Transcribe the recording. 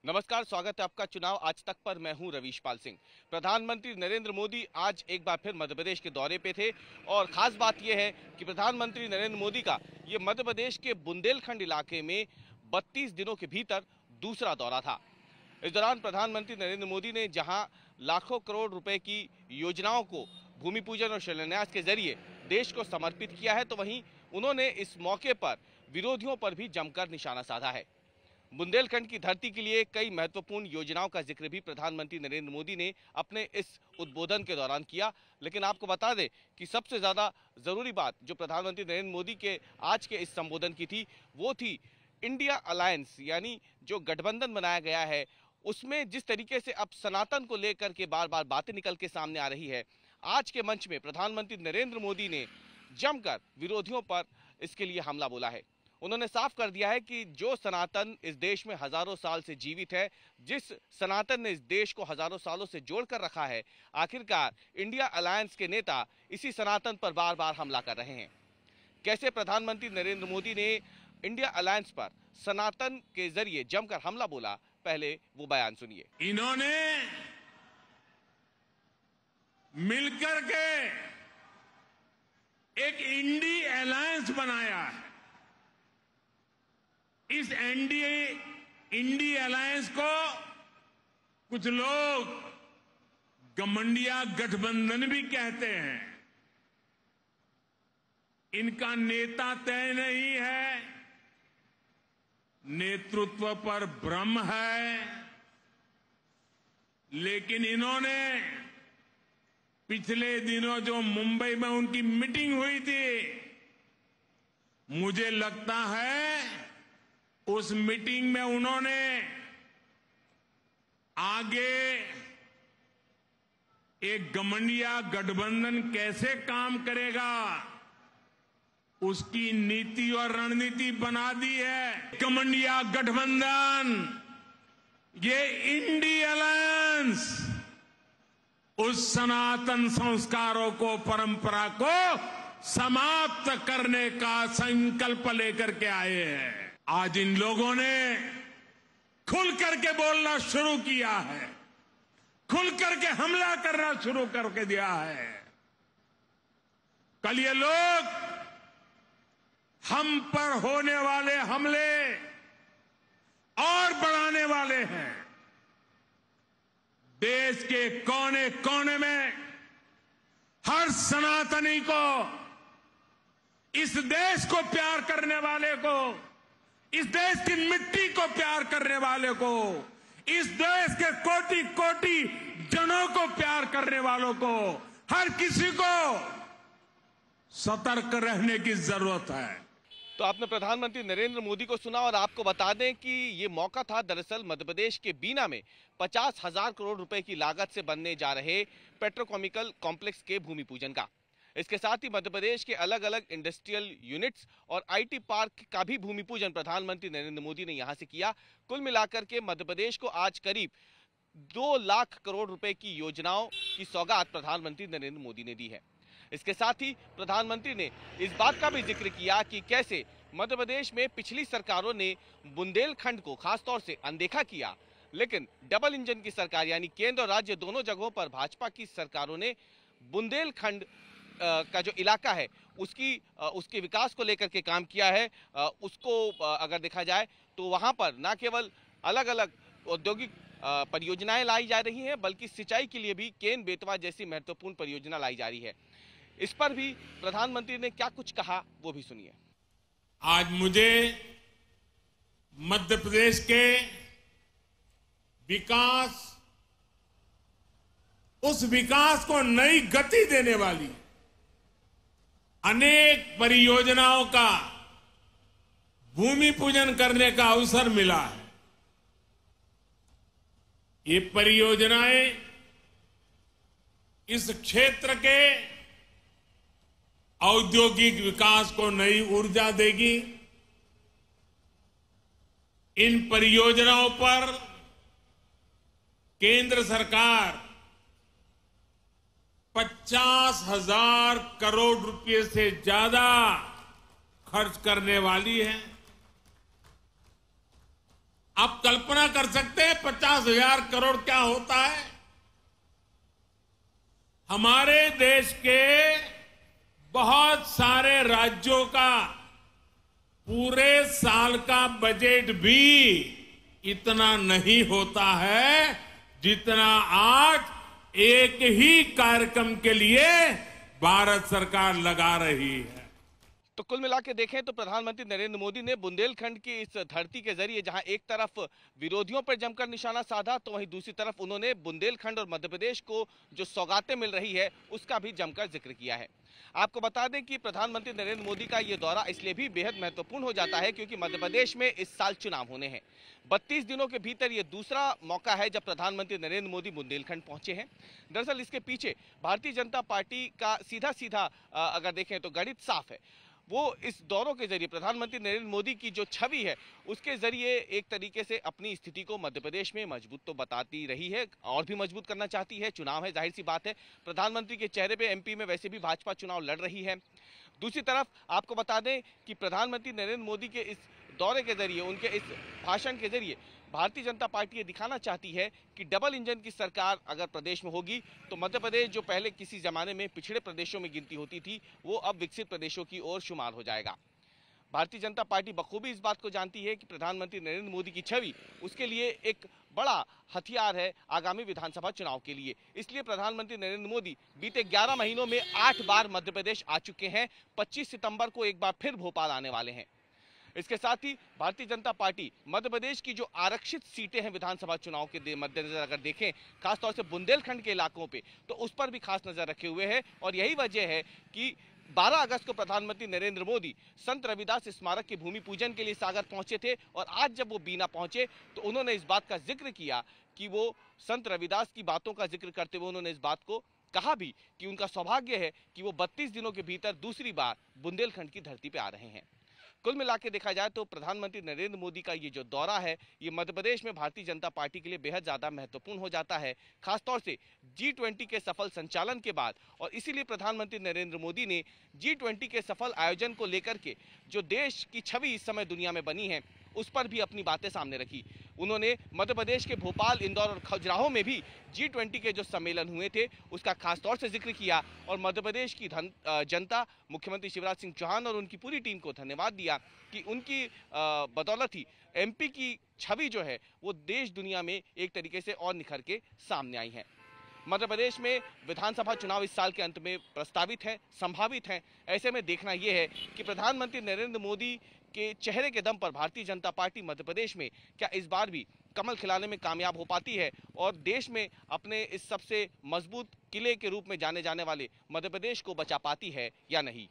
नमस्कार, स्वागत है आपका चुनाव आज तक पर। मैं हूं रवीश पाल सिंह। प्रधानमंत्री नरेंद्र मोदी आज एक बार फिर मध्य प्रदेश के दौरे पे थे और खास बात यह है कि प्रधानमंत्री नरेंद्र मोदी का ये मध्य प्रदेश के बुंदेलखंड इलाके में 32 दिनों के भीतर दूसरा दौरा था। इस दौरान प्रधानमंत्री नरेंद्र मोदी ने जहां लाखों करोड़ रुपए की योजनाओं को भूमि पूजन और शिलान्यास के जरिए देश को समर्पित किया है, तो वहीं उन्होंने इस मौके पर विरोधियों पर भी जमकर निशाना साधा है। बुंदेलखंड की धरती के लिए कई महत्वपूर्ण योजनाओं का जिक्र भी प्रधानमंत्री नरेंद्र मोदी ने अपने इस उद्बोधन के दौरान किया। लेकिन आपको बता दें कि सबसे ज्यादा जरूरी बात जो प्रधानमंत्री नरेंद्र मोदी के आज के इस संबोधन की थी, वो थी इंडिया अलायंस, यानी जो गठबंधन बनाया गया है उसमें जिस तरीके से अब सनातन को लेकर के बार बार बातें निकल के सामने आ रही है। आज के मंच में प्रधानमंत्री नरेंद्र मोदी ने जमकर विरोधियों पर इसके लिए हमला बोला है। उन्होंने साफ कर दिया है कि जो सनातन इस देश में हजारों साल से जीवित है, जिस सनातन ने इस देश को हजारों सालों से जोड़कर रखा है, आखिरकार इंडिया अलायंस के नेता इसी सनातन पर बार बार हमला कर रहे हैं। कैसे प्रधानमंत्री नरेंद्र मोदी ने इंडिया अलायंस पर सनातन के जरिए जमकर हमला बोला, पहले वो बयान सुनिए। इन्होंने मिलकर के एक इंडी अलायंस बनाया है। इस इंडी अलायंस को कुछ लोग गठबंदिया गठबंधन भी कहते हैं। इनका नेता तय नहीं है, नेतृत्व पर भ्रम है, लेकिन इन्होंने पिछले दिनों जो मुंबई में उनकी मीटिंग हुई थी, मुझे लगता है उस मीटिंग में उन्होंने आगे एक गठबंदिया गठबंधन कैसे काम करेगा उसकी नीति और रणनीति बना दी है। गठबंदिया गठबंधन, ये इंडी अलायंस उस सनातन संस्कारों को, परंपरा को समाप्त करने का संकल्प लेकर के आए हैं। आज इन लोगों ने खुल करके बोलना शुरू किया है, खुल करके हमला करना शुरू करके दिया है। कल ये लोग हम पर होने वाले हमले और बढ़ाने वाले हैं। देश के कोने कोने में हर सनातनी को, इस देश को प्यार करने वाले को, इस देश की मिट्टी को प्यार करने वाले को, इस देश के कोटि कोटि जनों को प्यार करने वालों को, हर किसी को सतर्क रहने की जरूरत है। तो आपने प्रधानमंत्री नरेंद्र मोदी को सुना और आपको बता दें कि ये मौका था दरअसल मध्य प्रदेश के बीना में 50,000 करोड़ रुपए की लागत से बनने जा रहे पेट्रोकेमिकल कॉम्प्लेक्स के भूमि पूजन का। इसके साथ ही मध्य प्रदेश के अलग अलग इंडस्ट्रियल यूनिट्स और आईटी पार्क का भी भूमि पूजन प्रधानमंत्री नरेंद्र मोदी ने यहां से किया। कुल मिलाकर के मध्य प्रदेश को आज करीब 2 लाख करोड़ रुपए की योजनाओं की सौगात प्रधानमंत्री नरेंद्र मोदी ने दी है। इसके साथ ही प्रधानमंत्री ने इस बात का भी जिक्र किया कि कैसे मध्य प्रदेश में पिछली सरकारों ने बुंदेलखंड को खासतौर से अनदेखा किया, लेकिन डबल इंजन की सरकार यानी केंद्र और राज्य दोनों जगहों पर भाजपा की सरकारों ने बुंदेलखंड का जो इलाका है उसके विकास को लेकर के काम किया है। उसको अगर देखा जाए तो वहां पर न केवल अलग अलग औद्योगिक परियोजनाएं लाई जा रही हैं, बल्कि सिंचाई के लिए भी केन बेतवा जैसी महत्वपूर्ण परियोजना लाई जा रही है। इस पर भी प्रधानमंत्री ने क्या कुछ कहा, वो भी सुनिए। आज मुझे मध्य प्रदेश के विकास, उस विकास को नई गति देने वाली अनेक परियोजनाओं का भूमि पूजन करने का अवसर मिला है। ये परियोजनाएं इस क्षेत्र के औद्योगिक विकास को नई ऊर्जा देगी। इन परियोजनाओं पर केंद्र सरकार 50,000 करोड़ रुपए से ज्यादा खर्च करने वाली है। आप कल्पना कर सकते हैं 50,000 करोड़ क्या होता है? हमारे देश के बहुत सारे राज्यों का पूरे साल का बजट भी इतना नहीं होता है जितना आज एक ही कार्यक्रम के लिए भारत सरकार लगा रही है। तो कुल मिला के देखें तो प्रधानमंत्री नरेंद्र मोदी ने बुंदेलखंड की इस धरती के जरिए जहां एक तरफ विरोधियों पर जमकर निशाना साधा, तो वहीं दूसरी तरफ उन्होंने बुंदेलखंड और मध्य प्रदेश को जो सौगातें मिल रही है उसका भी जमकर जिक्र किया है। आपको बता दें कि प्रधानमंत्री नरेंद्र मोदी का ये दौरा इसलिए भी बेहद महत्वपूर्ण हो जाता है क्योंकि मध्य प्रदेश में इस साल चुनाव होने हैं। 32 दिनों के भीतर ये दूसरा मौका है जब प्रधानमंत्री नरेंद्र मोदी बुंदेलखंड पहुंचे हैं। दरअसल इसके पीछे भारतीय जनता पार्टी का सीधा अगर देखें तो गणित साफ है। वो इस दौरों के जरिए प्रधानमंत्री नरेंद्र मोदी की जो छवि है उसके जरिए एक तरीके से अपनी स्थिति को मध्य प्रदेश में मजबूत तो बताती रही है और भी मजबूत करना चाहती है। चुनाव है, जाहिर सी बात है, प्रधानमंत्री के चेहरे पे एमपी में वैसे भी भाजपा चुनाव लड़ रही है। दूसरी तरफ आपको बता दें कि प्रधानमंत्री नरेंद्र मोदी के इस दौरे के जरिए, उनके इस भाषण के जरिए भारतीय जनता पार्टी ये दिखाना चाहती है कि डबल इंजन की सरकार अगर प्रदेश में होगी तो मध्य प्रदेश जो पहले किसी जमाने में पिछड़े प्रदेशों में गिनती होती थी वो अब विकसित प्रदेशों की ओर शुमार हो जाएगा। भारतीय जनता पार्टी बखूबी इस बात को जानती है कि प्रधानमंत्री नरेंद्र मोदी की छवि उसके लिए एक बड़ा हथियार है आगामी विधानसभा चुनाव के लिए। इसलिए प्रधानमंत्री नरेंद्र मोदी बीते 11 महीनों में 8 बार मध्य प्रदेश आ चुके हैं। 25 सितंबर को एक बार फिर भोपाल आने वाले हैं। इसके साथ ही भारतीय जनता पार्टी मध्य प्रदेश की जो आरक्षित सीटें हैं विधानसभा चुनाव के मद्देनजर अगर देखें, खासतौर से बुंदेलखंड के इलाकों पे, तो उस पर भी खास नजर रखे हुए है। और यही वजह है कि 12 अगस्त को प्रधानमंत्री नरेंद्र मोदी संत रविदास स्मारक के भूमि पूजन के लिए सागर पहुंचे थे और आज जब वो बीना पहुंचे तो उन्होंने इस बात का जिक्र किया कि वो संत रविदास की बातों का जिक्र करते हुए उन्होंने इस बात को कहा भी कि उनका सौभाग्य है कि वो 32 दिनों के भीतर दूसरी बार बुंदेलखंड की धरती पे आ रहे हैं। कुल मिला के देखा जाए तो प्रधानमंत्री नरेंद्र मोदी का ये जो दौरा है ये मध्य प्रदेश में भारतीय जनता पार्टी के लिए बेहद ज्यादा महत्वपूर्ण हो जाता है, खासतौर से G20 के सफल संचालन के बाद। और इसीलिए प्रधानमंत्री नरेंद्र मोदी ने G20 के सफल आयोजन को लेकर के जो देश की छवि इस समय दुनिया में बनी है उस पर भी अपनी बातें सामने रखी। उन्होंने मध्य प्रदेश के भोपाल, इंदौर और खजुराहो में भी G20 के जो सम्मेलन हुए थे उसका खासतौर से जिक्र किया और मध्य प्रदेश की जनता, मुख्यमंत्री शिवराज सिंह चौहान और उनकी पूरी टीम को धन्यवाद दिया कि उनकी बदौलत ही एमपी की छवि जो है वो देश दुनिया में एक तरीके से और निखर के सामने आई है। मध्य प्रदेश में विधानसभा चुनाव इस साल के अंत में प्रस्तावित है, संभावित है। ऐसे में देखना यह है कि प्रधानमंत्री नरेंद्र मोदी के चेहरे के दम पर भारतीय जनता पार्टी मध्य प्रदेश में क्या इस बार भी कमल खिलाने में कामयाब हो पाती है और देश में अपने इस सबसे मजबूत किले के रूप में जाने जाने वाले मध्य प्रदेश को बचा पाती है या नहीं।